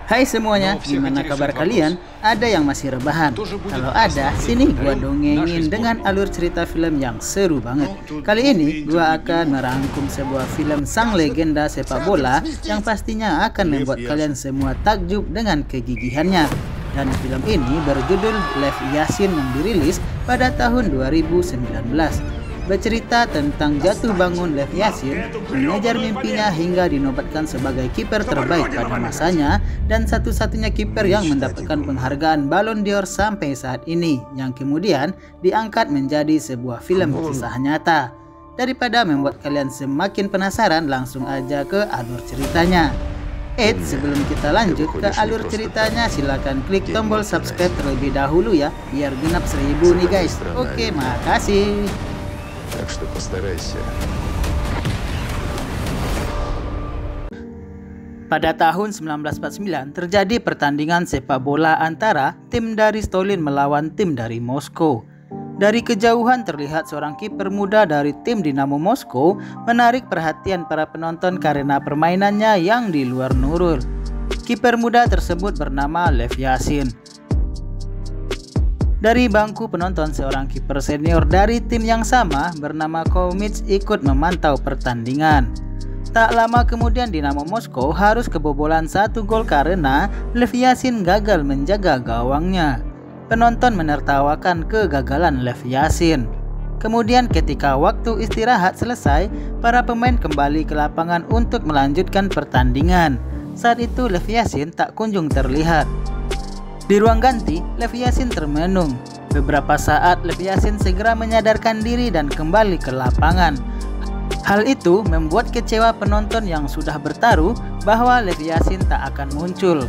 Hai semuanya, gimana kabar kalian? Ada yang masih rebahan? Kalau ada, sini gua dongengin dengan alur cerita film yang seru banget. Kali ini gua akan merangkum sebuah film sang legenda sepak bola yang pastinya akan membuat kalian semua takjub dengan kegigihannya. Dan film ini berjudul Lev Yashin yang dirilis pada tahun 2019. Bercerita tentang jatuh bangun Lev Yashin, mengejar mimpinya hingga dinobatkan sebagai kiper terbaik pada masanya dan satu-satunya kiper yang mendapatkan penghargaan Ballon d'Or sampai saat ini, yang kemudian diangkat menjadi sebuah film kisah nyata. Daripada membuat kalian semakin penasaran, langsung aja ke alur ceritanya. Sebelum kita lanjut ke alur ceritanya, silakan klik tombol subscribe terlebih dahulu ya, biar genap 1000 nih guys. Oke, makasih. Так что постарайся. Pada tahun 1949 terjadi pertandingan sepak bola antara tim dari Stolin melawan tim dari Moskow. Dari kejauhan terlihat seorang kiper muda dari tim Dinamo Moskow menarik perhatian para penonton karena permainannya yang di luar nurul. Kiper muda tersebut bernama Lev Yashin. Dari bangku penonton, seorang kiper senior dari tim yang sama bernama Koumits ikut memantau pertandingan. Tak lama kemudian Dinamo Moskow harus kebobolan 1 gol karena Lev Yashin gagal menjaga gawangnya. Penonton menertawakan kegagalan Lev Yashin. Kemudian ketika waktu istirahat selesai, para pemain kembali ke lapangan untuk melanjutkan pertandingan. Saat itu Lev Yashin tak kunjung terlihat. Di ruang ganti, Lev Yashin termenung. Beberapa saat Lev Yashin segera menyadarkan diri dan kembali ke lapangan. Hal itu membuat kecewa penonton yang sudah bertaruh bahwa Lev Yashin tak akan muncul.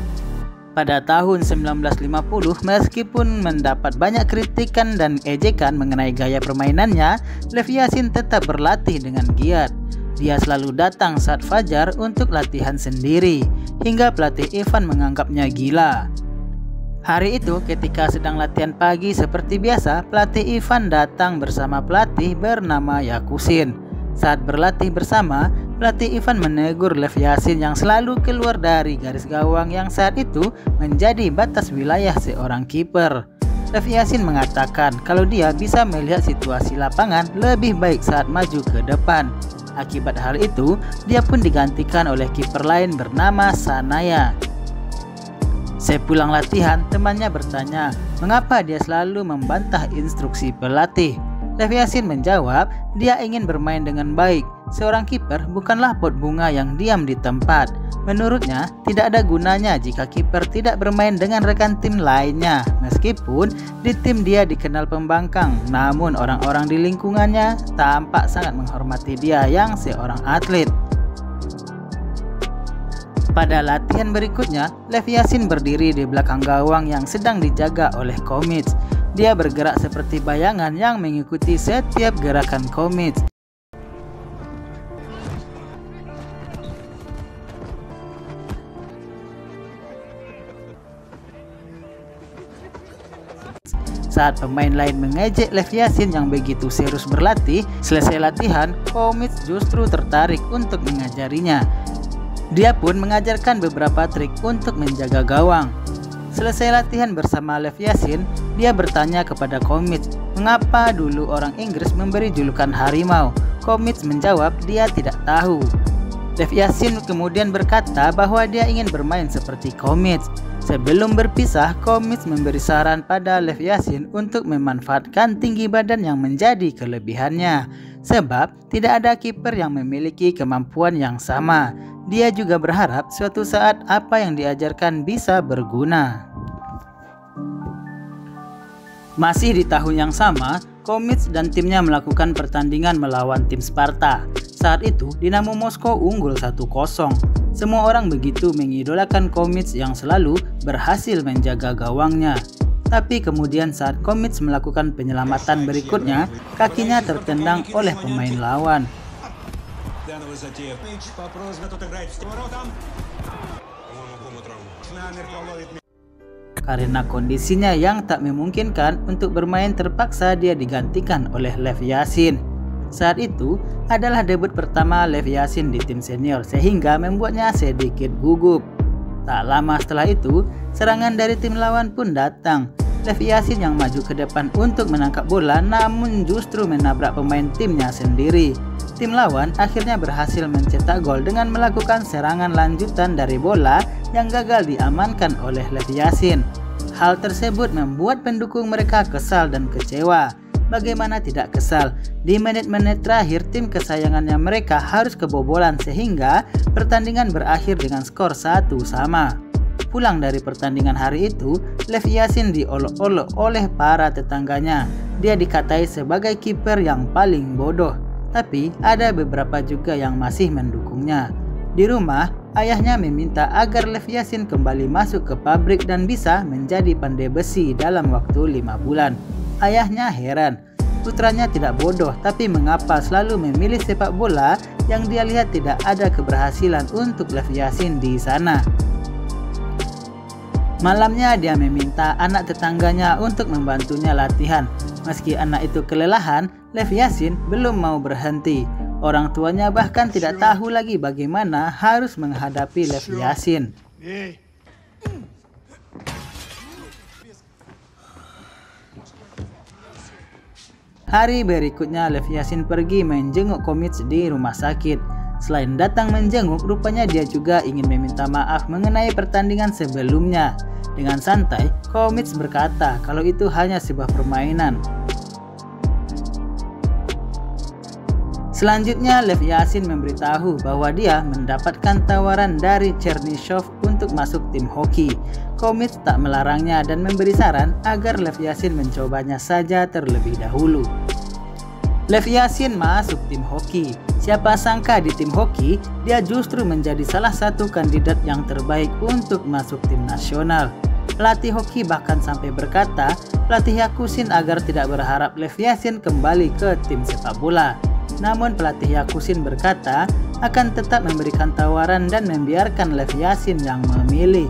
Pada tahun 1950, meskipun mendapat banyak kritikan dan ejekan mengenai gaya permainannya, Lev Yashin tetap berlatih dengan giat. Dia selalu datang saat fajar untuk latihan sendiri, hingga pelatih Ivan menganggapnya gila. Hari itu ketika sedang latihan pagi seperti biasa, pelatih Ivan datang bersama pelatih bernama Yakusin. Saat berlatih bersama, pelatih Ivan menegur Lev Yashin yang selalu keluar dari garis gawang yang saat itu menjadi batas wilayah seorang kiper. Lev Yashin mengatakan kalau dia bisa melihat situasi lapangan lebih baik saat maju ke depan. Akibat hal itu, dia pun digantikan oleh kiper lain bernama Sanaya. Sepulang latihan, temannya bertanya mengapa dia selalu membantah instruksi pelatih. Lev Yashin menjawab, dia ingin bermain dengan baik. Seorang kiper bukanlah pot bunga yang diam di tempat. Menurutnya, tidak ada gunanya jika kiper tidak bermain dengan rekan tim lainnya. Meskipun di tim dia dikenal pembangkang, namun orang-orang di lingkungannya tampak sangat menghormati dia yang seorang atlet. Pada latihan berikutnya, Lev Yashin berdiri di belakang gawang yang sedang dijaga oleh Koumits. Dia bergerak seperti bayangan yang mengikuti setiap gerakan Koumits. Saat pemain lain mengejek Lev Yashin yang begitu serius berlatih, selesai latihan, Koumits justru tertarik untuk mengajarinya. Dia pun mengajarkan beberapa trik untuk menjaga gawang. Selesai latihan bersama Lev Yashin, dia bertanya kepada Koumits, mengapa dulu orang Inggris memberi julukan harimau? Koumits menjawab dia tidak tahu. Lev Yashin kemudian berkata bahwa dia ingin bermain seperti Koumits. Sebelum berpisah, Koumits memberi saran pada Lev Yashin untuk memanfaatkan tinggi badan yang menjadi kelebihannya. Sebab tidak ada kiper yang memiliki kemampuan yang sama. Dia juga berharap suatu saat apa yang diajarkan bisa berguna. Masih di tahun yang sama, Koumits dan timnya melakukan pertandingan melawan tim Sparta. Saat itu, Dinamo Moskow unggul 1-0. Semua orang begitu mengidolakan Koumits yang selalu berhasil menjaga gawangnya. Tapi kemudian saat Koumits melakukan penyelamatan berikutnya, kakinya tertendang oleh pemain lawan. Karena kondisinya yang tak memungkinkan untuk bermain, terpaksa dia digantikan oleh Lev Yashin. Saat itu adalah debut pertama Lev Yashin di tim senior, sehingga membuatnya sedikit gugup. Tak lama setelah itu, serangan dari tim lawan pun datang. Lev Yashin yang maju ke depan untuk menangkap bola, namun justru menabrak pemain timnya sendiri. Tim lawan akhirnya berhasil mencetak gol dengan melakukan serangan lanjutan dari bola yang gagal diamankan oleh Lev Yashin. Hal tersebut membuat pendukung mereka kesal dan kecewa. Bagaimana tidak kesal? Di menit-menit terakhir tim kesayangannya mereka harus kebobolan sehingga pertandingan berakhir dengan skor 1-1. Pulang dari pertandingan hari itu, Lev Yashin diolok-olok oleh para tetangganya. Dia dikatai sebagai kiper yang paling bodoh, tapi ada beberapa juga yang masih mendukungnya. Di rumah, ayahnya meminta agar Lev Yashin kembali masuk ke pabrik dan bisa menjadi pandai besi dalam waktu 5 bulan. Ayahnya heran, putranya tidak bodoh, tapi mengapa selalu memilih sepak bola yang dia lihat tidak ada keberhasilan untuk Lev Yashin di sana. Malamnya dia meminta anak tetangganya untuk membantunya latihan. Meski anak itu kelelahan, Lev Yashin belum mau berhenti. Orang tuanya bahkan tidak tahu lagi bagaimana harus menghadapi Lev Yashin. Hari berikutnya Lev Yashin pergi menjenguk Komits di rumah sakit. Selain datang menjenguk, rupanya dia juga ingin meminta maaf mengenai pertandingan sebelumnya. Dengan santai, Komits berkata kalau itu hanya sebuah permainan. Selanjutnya, Lev Yashin memberitahu bahwa dia mendapatkan tawaran dari Chernyshov untuk masuk tim hoki. Komits tak melarangnya dan memberi saran agar Lev Yashin mencobanya saja terlebih dahulu. Lev Yashin masuk tim hoki. Siapa sangka di tim hoki, dia justru menjadi salah satu kandidat yang terbaik untuk masuk tim nasional. Pelatih hoki bahkan sampai berkata, pelatih Yakusin agar tidak berharap Lev Yashin kembali ke tim sepak bola. Namun pelatih Yakusin berkata akan tetap memberikan tawaran dan membiarkan Lev Yashin yang memilih.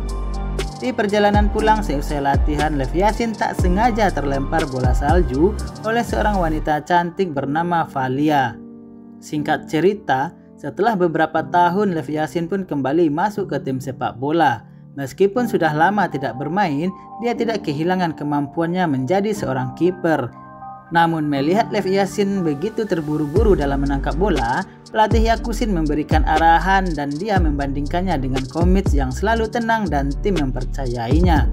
Di perjalanan pulang seusai latihan, Lev Yashin tak sengaja terlempar bola salju oleh seorang wanita cantik bernama Valia. Singkat cerita, setelah beberapa tahun Lev Yashin pun kembali masuk ke tim sepak bola. Meskipun sudah lama tidak bermain, dia tidak kehilangan kemampuannya menjadi seorang kiper. Namun melihat Lev Yashin begitu terburu-buru dalam menangkap bola, pelatih Yakusin memberikan arahan dan dia membandingkannya dengan Komits yang selalu tenang dan tim mempercayainya.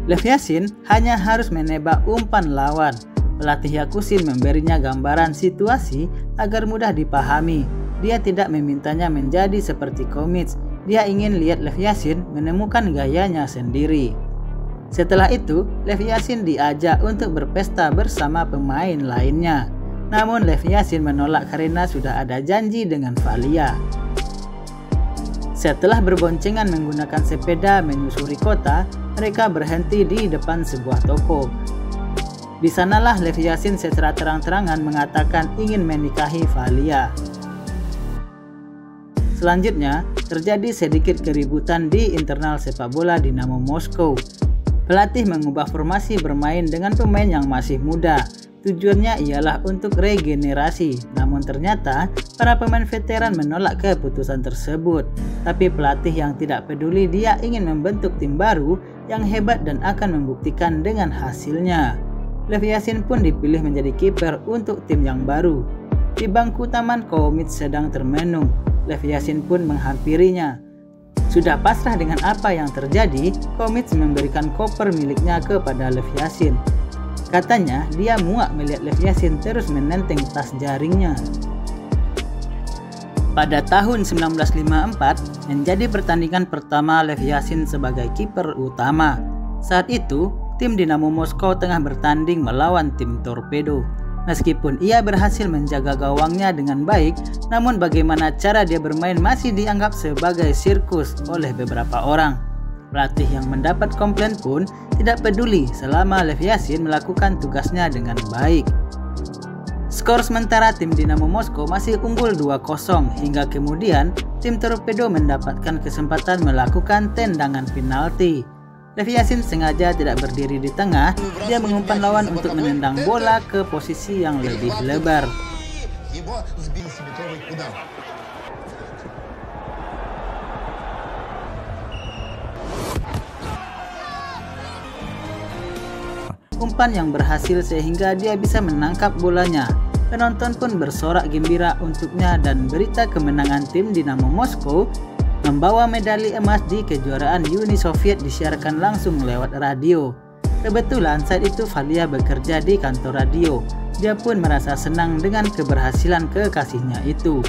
Lev Yashin hanya harus menebak umpan lawan. Pelatih Yakusin memberinya gambaran situasi agar mudah dipahami. Dia tidak memintanya menjadi seperti Komits. Dia ingin lihat Lev Yashin menemukan gayanya sendiri. Setelah itu, Lev Yashin diajak untuk berpesta bersama pemain lainnya. Namun Lev Yashin menolak karena sudah ada janji dengan Valia. Setelah berboncengan menggunakan sepeda menyusuri kota, mereka berhenti di depan sebuah toko. Di sanalah Lev Yashin secara terang-terangan mengatakan ingin menikahi Valia. Selanjutnya, terjadi sedikit keributan di internal sepak bola Dinamo Moskow. Pelatih mengubah formasi bermain dengan pemain yang masih muda. Tujuannya ialah untuk regenerasi. Namun ternyata para pemain veteran menolak keputusan tersebut. Tapi pelatih yang tidak peduli, dia ingin membentuk tim baru yang hebat dan akan membuktikan dengan hasilnya. Lev Yashin pun dipilih menjadi kiper untuk tim yang baru. Di bangku taman, Komits sedang termenung. Lev Yashin pun menghampirinya. Sudah pasrah dengan apa yang terjadi, Komits memberikan koper miliknya kepada Lev Yashin. Katanya dia muak melihat Lev Yashin terus menenteng tas jaringnya. Pada tahun 1954 menjadi pertandingan pertama Lev Yashin sebagai kiper utama. Saat itu, tim Dinamo Moskow tengah bertanding melawan tim Torpedo. Meskipun ia berhasil menjaga gawangnya dengan baik, namun bagaimana cara dia bermain masih dianggap sebagai sirkus oleh beberapa orang. Pelatih yang mendapat komplain pun tidak peduli selama Lev Yashin melakukan tugasnya dengan baik. Skor sementara tim Dinamo Moskow masih unggul 2-0 hingga kemudian tim Torpedo mendapatkan kesempatan melakukan tendangan penalti. Lev Yashin sengaja tidak berdiri di tengah, dia mengumpan lawan untuk menendang bola ke posisi yang lebih lebar. umpan yang berhasil sehingga dia bisa menangkap bolanya. Penonton pun bersorak gembira untuknya dan berita kemenangan tim Dinamo Moskow membawa medali emas di kejuaraan Uni Soviet disiarkan langsung lewat radio. Kebetulan saat itu Valia bekerja di kantor radio. Dia pun merasa senang dengan keberhasilan kekasihnya itu.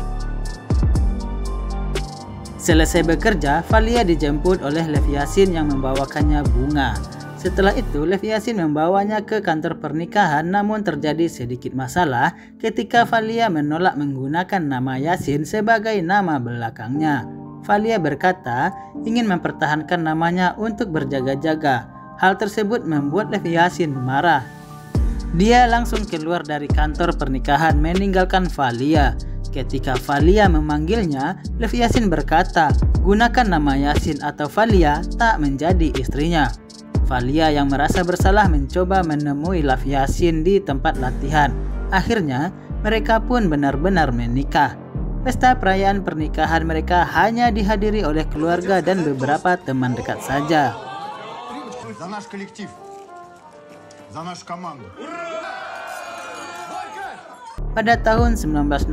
Selesai bekerja, Valia dijemput oleh Lev Yashin yang membawakannya bunga. Setelah itu, Lev Yashin membawanya ke kantor pernikahan, namun terjadi sedikit masalah ketika Valia menolak menggunakan nama Yashin sebagai nama belakangnya. Valia berkata ingin mempertahankan namanya untuk berjaga-jaga. Hal tersebut membuat Lev Yashin marah. Dia langsung keluar dari kantor pernikahan meninggalkan Valia. Ketika Valia memanggilnya, Lev Yashin berkata, gunakan nama Yashin atau Valia tak menjadi istrinya. Valia yang merasa bersalah mencoba menemui Lev Yashin di tempat latihan. Akhirnya, mereka pun benar-benar menikah. Pesta perayaan pernikahan mereka hanya dihadiri oleh keluarga dan beberapa teman dekat saja. Pada tahun 1960,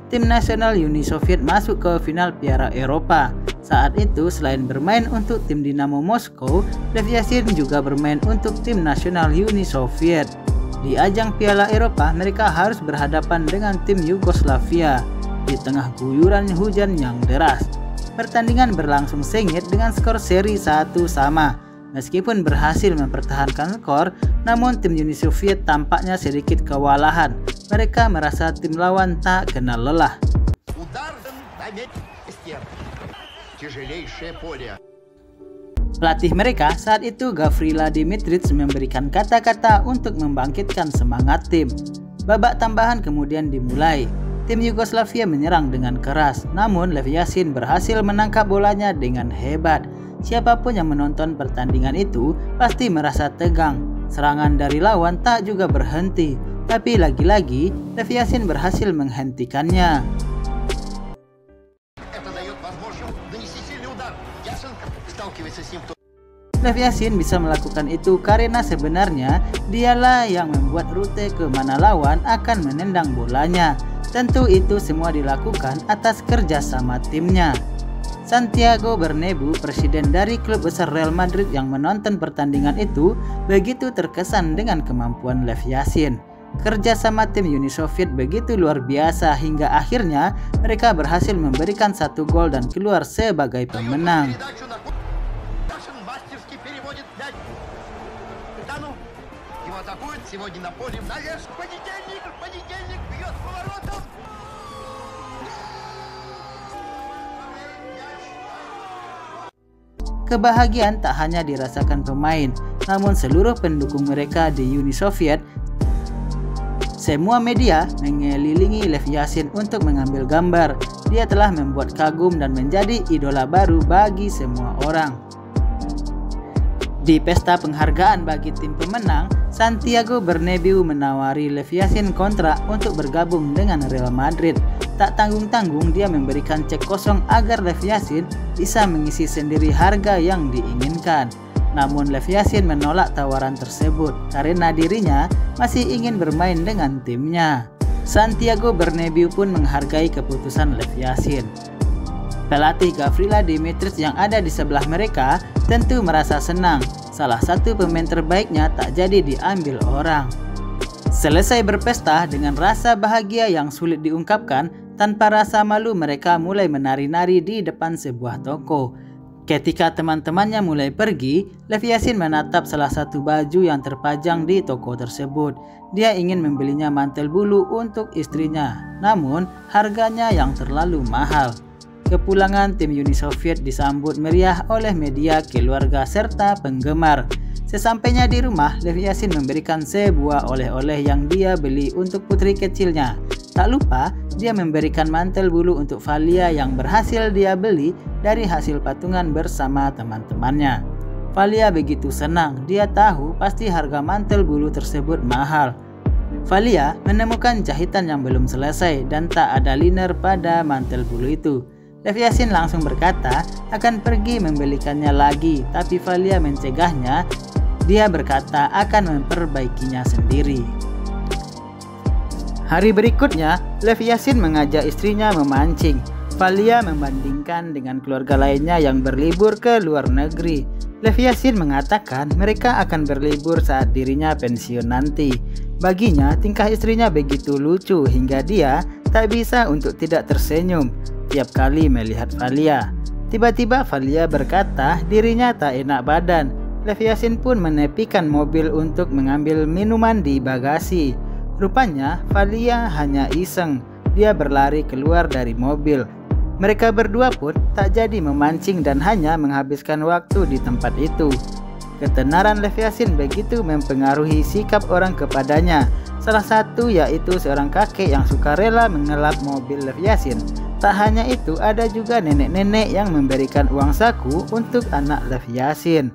tim nasional Uni Soviet masuk ke final Piala Eropa. Saat itu, selain bermain untuk tim Dinamo Moskow, Lev Yashin juga bermain untuk tim nasional Uni Soviet. Di ajang Piala Eropa, mereka harus berhadapan dengan tim Yugoslavia di tengah guyuran hujan yang deras. Pertandingan berlangsung sengit dengan skor seri 1-1. Meskipun berhasil mempertahankan skor, namun tim Uni Soviet tampaknya sedikit kewalahan. Mereka merasa tim lawan tak kenal lelah. Pelatih mereka saat itu, Gavrila Dimitrich, memberikan kata-kata untuk membangkitkan semangat tim. Babak tambahan kemudian dimulai. Tim Yugoslavia menyerang dengan keras, namun Lev Yashin berhasil menangkap bolanya dengan hebat. Siapapun yang menonton pertandingan itu pasti merasa tegang. Serangan dari lawan tak juga berhenti, tapi lagi-lagi Lev Yashin berhasil menghentikannya. Lev Yashin bisa melakukan itu karena sebenarnya dialah yang membuat rute ke mana lawan akan menendang bolanya. Tentu itu semua dilakukan atas kerjasama timnya. Santiago Bernabeu, presiden dari klub besar Real Madrid yang menonton pertandingan itu, begitu terkesan dengan kemampuan Lev Yashin. Kerjasama tim Uni Soviet begitu luar biasa hingga akhirnya mereka berhasil memberikan 1 gol dan keluar sebagai pemenang. Kebahagiaan tak hanya dirasakan pemain, namun seluruh pendukung mereka di Uni Soviet. Semua media mengelilingi Lev Yashin untuk mengambil gambar. Dia telah membuat kagum dan menjadi idola baru bagi semua orang. Di pesta penghargaan bagi tim pemenang, Santiago Bernabeu menawari Lev Yashin kontrak untuk bergabung dengan Real Madrid. Tak tanggung-tanggung dia memberikan cek kosong agar Lev Yashin bisa mengisi sendiri harga yang diinginkan. Namun Lev Yashin menolak tawaran tersebut karena dirinya masih ingin bermain dengan timnya. Santiago Bernabeu pun menghargai keputusan Lev Yashin. Pelatih Gavrila Dimitrich yang ada di sebelah mereka tentu merasa senang. Salah satu pemain terbaiknya tak jadi diambil orang. Selesai berpesta dengan rasa bahagia yang sulit diungkapkan, tanpa rasa malu mereka mulai menari-nari di depan sebuah toko. Ketika teman-temannya mulai pergi, Lev Yashin menatap salah satu baju yang terpajang di toko tersebut. Dia ingin membelinya mantel bulu untuk istrinya, namun harganya yang terlalu mahal. Kepulangan tim Uni Soviet disambut meriah oleh media, keluarga, serta penggemar. Sesampainya di rumah, Lev Yashin memberikan sebuah oleh-oleh yang dia beli untuk putri kecilnya. Tak lupa, dia memberikan mantel bulu untuk Valia yang berhasil dia beli dari hasil patungan bersama teman-temannya. Valia begitu senang, dia tahu pasti harga mantel bulu tersebut mahal. Valia menemukan jahitan yang belum selesai dan tak ada liner pada mantel bulu itu. Lev Yashin langsung berkata akan pergi membelikannya lagi, tapi Valia mencegahnya. Dia berkata akan memperbaikinya sendiri. Hari berikutnya, Lev Yashin mengajak istrinya memancing. Valia membandingkan dengan keluarga lainnya yang berlibur ke luar negeri. Lev Yashin mengatakan mereka akan berlibur saat dirinya pensiun nanti. Baginya, tingkah istrinya begitu lucu hingga dia tak bisa untuk tidak tersenyum tiap kali melihat Valia. Tiba-tiba Valia berkata dirinya tak enak badan. Lev Yashin pun menepikan mobil untuk mengambil minuman di bagasi. Rupanya Valia hanya iseng. Dia berlari keluar dari mobil. Mereka berdua pun tak jadi memancing dan hanya menghabiskan waktu di tempat itu. Ketenaran Lev Yashin begitu mempengaruhi sikap orang kepadanya. Salah satu yaitu seorang kakek yang suka rela mengelap mobil Lev Yashin. Tak hanya itu, ada juga nenek-nenek yang memberikan uang saku untuk anak Lev Yashin.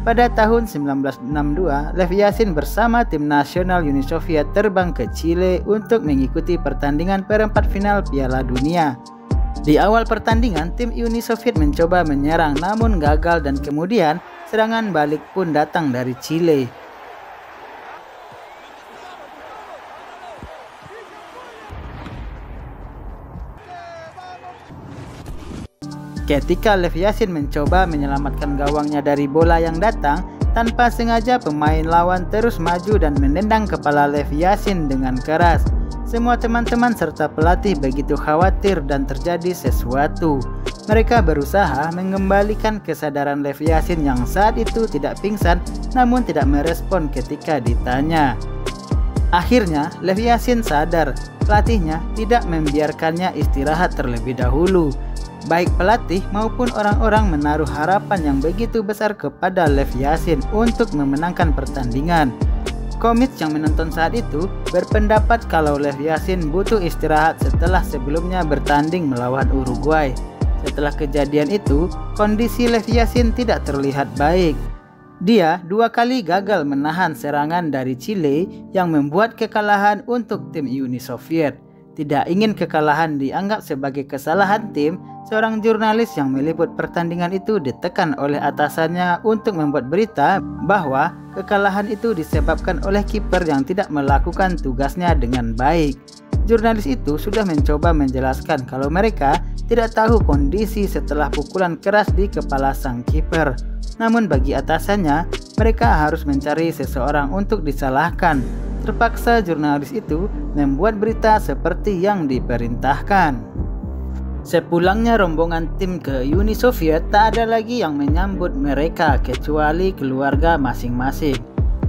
Pada tahun 1962, Lev Yashin bersama tim nasional Uni Soviet terbang ke Chile untuk mengikuti pertandingan perempat final Piala Dunia. Di awal pertandingan, tim Uni Soviet mencoba menyerang namun gagal dan kemudian serangan balik pun datang dari Chile. Ketika Lev Yashin mencoba menyelamatkan gawangnya dari bola yang datang, tanpa sengaja pemain lawan terus maju dan menendang kepala Lev Yashin dengan keras. Semua teman-teman serta pelatih begitu khawatir dan terjadi sesuatu. Mereka berusaha mengembalikan kesadaran Lev Yashin yang saat itu tidak pingsan namun tidak merespon ketika ditanya. Akhirnya Lev Yashin sadar, pelatihnya tidak membiarkannya istirahat terlebih dahulu. Baik pelatih maupun orang-orang menaruh harapan yang begitu besar kepada Lev Yashin untuk memenangkan pertandingan. Komits yang menonton saat itu berpendapat kalau Lev Yashin butuh istirahat setelah sebelumnya bertanding melawan Uruguay. Setelah kejadian itu, kondisi Lev Yashin tidak terlihat baik. Dia 2 kali gagal menahan serangan dari Chile yang membuat kekalahan untuk tim Uni Soviet. Tidak ingin kekalahan dianggap sebagai kesalahan tim, seorang jurnalis yang meliput pertandingan itu ditekan oleh atasannya untuk membuat berita bahwa kekalahan itu disebabkan oleh kiper yang tidak melakukan tugasnya dengan baik. Jurnalis itu sudah mencoba menjelaskan kalau mereka tidak tahu kondisi setelah pukulan keras di kepala sang kiper. Namun bagi atasannya, mereka harus mencari seseorang untuk disalahkan. Terpaksa jurnalis itu membuat berita seperti yang diperintahkan. Sepulangnya rombongan tim ke Uni Soviet, tak ada lagi yang menyambut mereka kecuali keluarga masing-masing.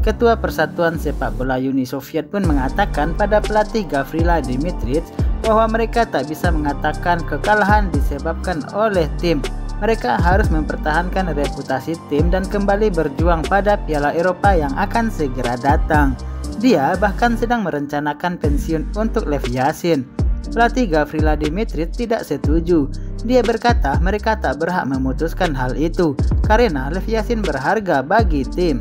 Ketua Persatuan Sepak Bola Uni Soviet pun mengatakan pada pelatih Gavrila Dimitrich bahwa mereka tak bisa mengatakan kekalahan disebabkan oleh tim. Mereka harus mempertahankan reputasi tim dan kembali berjuang pada Piala Eropa yang akan segera datang. Dia bahkan sedang merencanakan pensiun untuk Lev Yashin. Pelatih Gavrila Dimitrich tidak setuju. Dia berkata mereka tak berhak memutuskan hal itu karena Lev Yashin berharga bagi tim.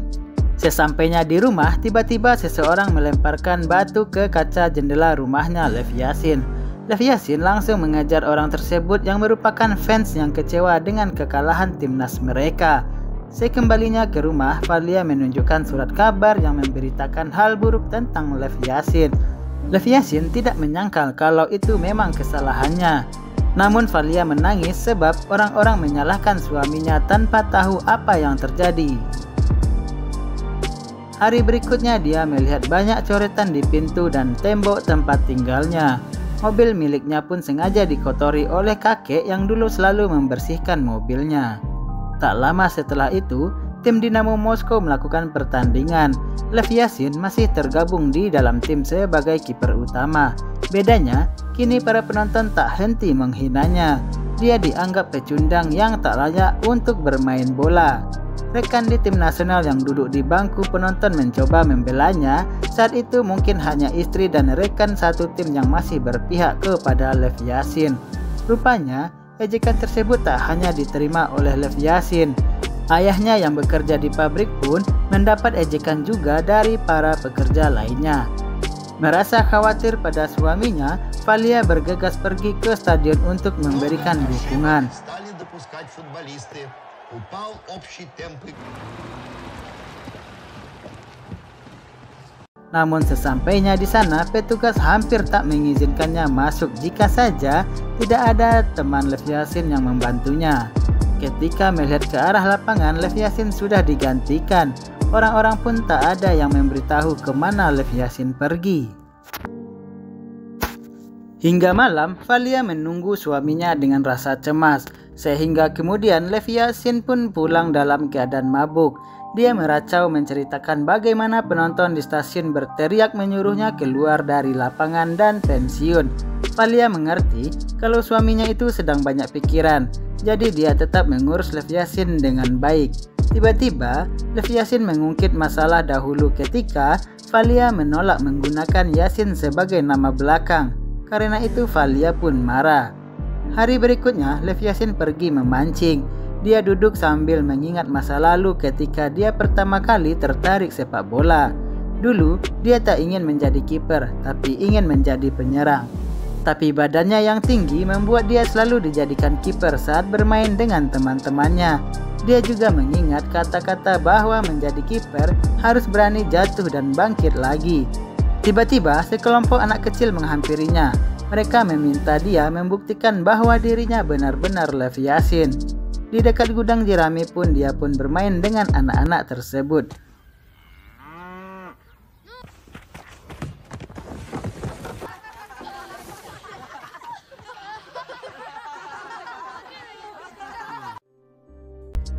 Sesampainya di rumah, tiba-tiba seseorang melemparkan batu ke kaca jendela rumahnya Lev Yashin. Lev Yashin langsung mengejar orang tersebut yang merupakan fans yang kecewa dengan kekalahan timnas mereka. Sekembalinya ke rumah, Valia menunjukkan surat kabar yang memberitakan hal buruk tentang Lev Yashin. Lev Yashin tidak menyangkal kalau itu memang kesalahannya. Namun Valia menangis sebab orang-orang menyalahkan suaminya tanpa tahu apa yang terjadi. Hari berikutnya dia melihat banyak coretan di pintu dan tembok tempat tinggalnya. Mobil miliknya pun sengaja dikotori oleh kakek yang dulu selalu membersihkan mobilnya. Tak lama setelah itu, tim Dinamo Moskow melakukan pertandingan. Lev Yashin masih tergabung di dalam tim sebagai kiper utama. Bedanya, kini para penonton tak henti menghinanya. Dia dianggap pecundang yang tak layak untuk bermain bola. Rekan di tim nasional yang duduk di bangku penonton mencoba membelanya. Saat itu mungkin hanya istri dan rekan satu tim yang masih berpihak kepada Lev Yashin. Rupanya, ejekan tersebut tak hanya diterima oleh Lev Yashin. Ayahnya yang bekerja di pabrik pun mendapat ejekan juga dari para pekerja lainnya. Merasa khawatir pada suaminya, Valia bergegas pergi ke stadion untuk memberikan dukungan. Namun sesampainya di sana, petugas hampir tak mengizinkannya masuk jika saja tidak ada teman Lev Yashin yang membantunya. Ketika melihat ke arah lapangan, Lev Yashin sudah digantikan. Orang-orang pun tak ada yang memberitahu kemana Lev Yashin pergi. Hingga malam, Valia menunggu suaminya dengan rasa cemas. Sehingga kemudian Lev Yashin pun pulang dalam keadaan mabuk. Dia meracau menceritakan bagaimana penonton di stasiun berteriak menyuruhnya keluar dari lapangan dan pensiun. Valia mengerti kalau suaminya itu sedang banyak pikiran, jadi dia tetap mengurus Lev Yashin dengan baik. Tiba-tiba, Lev Yashin mengungkit masalah dahulu ketika Valia menolak menggunakan Yashin sebagai nama belakang. Karena itu Valia pun marah. Hari berikutnya, Lev Yashin pergi memancing. Dia duduk sambil mengingat masa lalu ketika dia pertama kali tertarik sepak bola. Dulu, dia tak ingin menjadi kiper, tapi ingin menjadi penyerang. Tapi badannya yang tinggi membuat dia selalu dijadikan kiper saat bermain dengan teman-temannya. Dia juga mengingat kata-kata bahwa menjadi kiper harus berani jatuh dan bangkit lagi. Tiba-tiba, sekelompok anak kecil menghampirinya. Mereka meminta dia membuktikan bahwa dirinya benar-benar Lev Yashin. Di dekat gudang jerami pun dia pun bermain dengan anak-anak tersebut.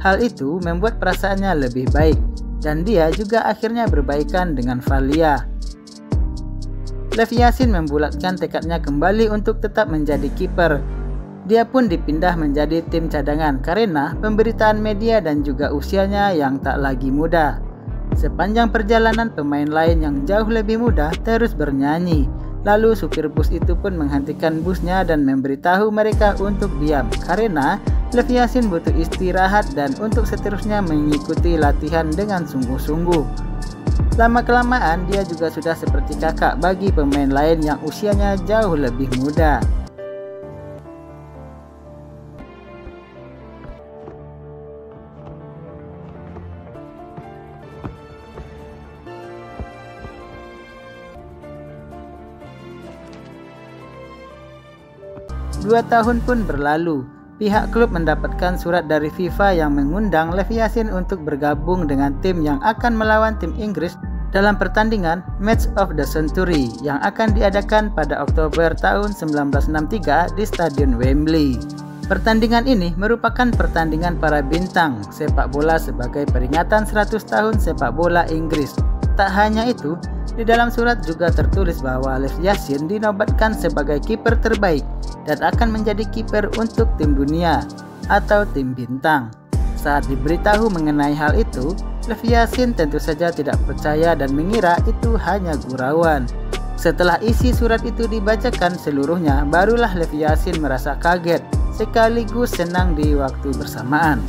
Hal itu membuat perasaannya lebih baik dan dia juga akhirnya berbaikan dengan Valia. Lev Yashin membulatkan tekadnya kembali untuk tetap menjadi kiper. Dia pun dipindah menjadi tim cadangan karena pemberitaan media dan juga usianya yang tak lagi muda. Sepanjang perjalanan pemain lain yang jauh lebih muda terus bernyanyi. Lalu supir bus itu pun menghentikan busnya dan memberitahu mereka untuk diam karena Lev Yashin butuh istirahat dan untuk seterusnya mengikuti latihan dengan sungguh-sungguh. Lama-kelamaan dia juga sudah seperti kakak bagi pemain lain yang usianya jauh lebih muda. Dua tahun pun berlalu. Pihak klub mendapatkan surat dari FIFA yang mengundang Lev Yashin untuk bergabung dengan tim yang akan melawan tim Inggris dalam pertandingan Match of the Century yang akan diadakan pada Oktober tahun 1963 di Stadion Wembley. Pertandingan ini merupakan pertandingan para bintang sepak bola sebagai peringatan 100 tahun sepak bola Inggris. Tak hanya itu, di dalam surat juga tertulis bahwa Lev Yashin dinobatkan sebagai kiper terbaik dan akan menjadi kiper untuk tim dunia atau tim bintang. Saat diberitahu mengenai hal itu, Lev Yashin tentu saja tidak percaya dan mengira itu hanya gurauan. Setelah isi surat itu dibacakan seluruhnya, barulah Lev Yashin merasa kaget sekaligus senang di waktu bersamaan.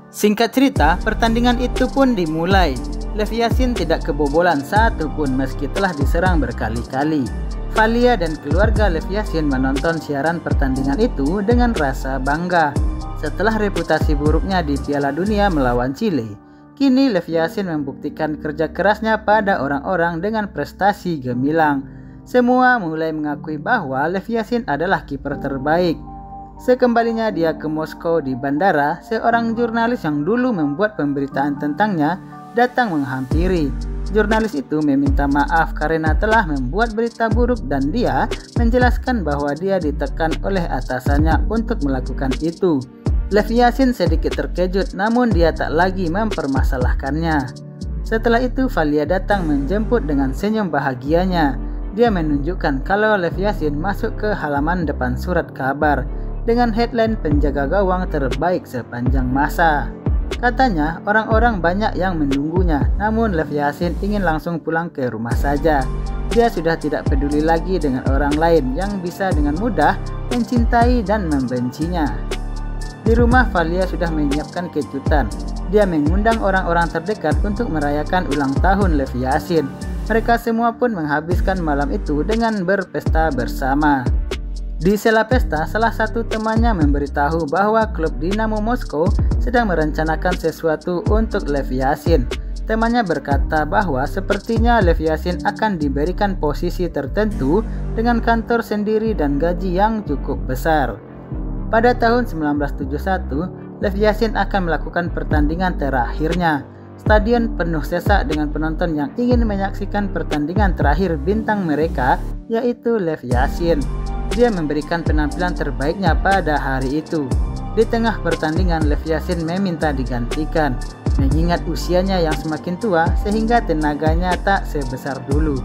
Singkat cerita, pertandingan itu pun dimulai. Lev Yashin tidak kebobolan satu pun meski telah diserang berkali-kali. Valia dan keluarga Lev Yashin menonton siaran pertandingan itu dengan rasa bangga. Setelah reputasi buruknya di Piala Dunia melawan Chile, kini Lev Yashin membuktikan kerja kerasnya pada orang-orang dengan prestasi gemilang. Semua mulai mengakui bahwa Lev Yashin adalah kiper terbaik. Sekembalinya dia ke Moskow di bandara, seorang jurnalis yang dulu membuat pemberitaan tentangnya datang menghampiri. Jurnalis itu meminta maaf karena telah membuat berita buruk dan dia menjelaskan bahwa dia ditekan oleh atasannya untuk melakukan itu. Lev Yashin sedikit terkejut namun dia tak lagi mempermasalahkannya. Setelah itu Valia datang menjemput dengan senyum bahagianya. Dia menunjukkan kalau Lev Yashin masuk ke halaman depan surat kabar dengan headline penjaga gawang terbaik sepanjang masa. Katanya orang-orang banyak yang menunggunya, namun Lev Yashin ingin langsung pulang ke rumah saja. Dia sudah tidak peduli lagi dengan orang lain yang bisa dengan mudah mencintai dan membencinya. Di rumah Valia sudah menyiapkan kejutan. Dia mengundang orang-orang terdekat untuk merayakan ulang tahun Lev Yashin. Mereka semua pun menghabiskan malam itu dengan berpesta bersama. Di sela pesta, salah satu temannya memberitahu bahwa klub Dinamo Moskow sedang merencanakan sesuatu untuk Lev Yashin. Temannya berkata bahwa sepertinya Lev Yashin akan diberikan posisi tertentu dengan kantor sendiri dan gaji yang cukup besar. Pada tahun 1971, Lev Yashin akan melakukan pertandingan terakhirnya. Stadion penuh sesak dengan penonton yang ingin menyaksikan pertandingan terakhir bintang mereka, yaitu Lev Yashin. Dia memberikan penampilan terbaiknya pada hari itu. Di tengah pertandingan, Lev Yashin meminta digantikan, mengingat usianya yang semakin tua sehingga tenaganya tak sebesar dulu.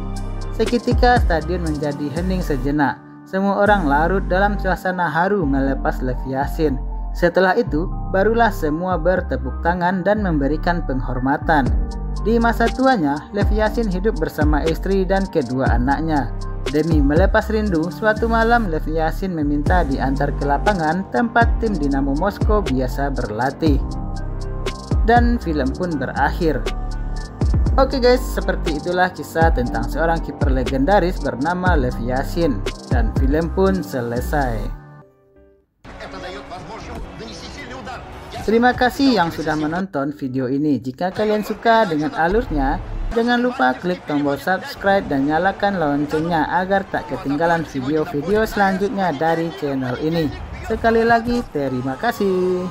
Seketika stadion menjadi hening sejenak. Semua orang larut dalam suasana haru melepas Lev Yashin. Setelah itu, barulah semua bertepuk tangan dan memberikan penghormatan. Di masa tuanya, Lev Yashin hidup bersama istri dan kedua anaknya. Demi melepas rindu, suatu malam Lev Yashin meminta diantar ke lapangan tempat tim Dinamo Moskow biasa berlatih. Dan film pun berakhir. Oke guys, seperti itulah kisah tentang seorang kiper legendaris bernama Lev Yashin. Dan film pun selesai. Terima kasih yang sudah menonton video ini. Jika kalian suka dengan alurnya, jangan lupa klik tombol subscribe dan nyalakan loncengnya agar tak ketinggalan video-video selanjutnya dari channel ini. Sekali lagi, terima kasih.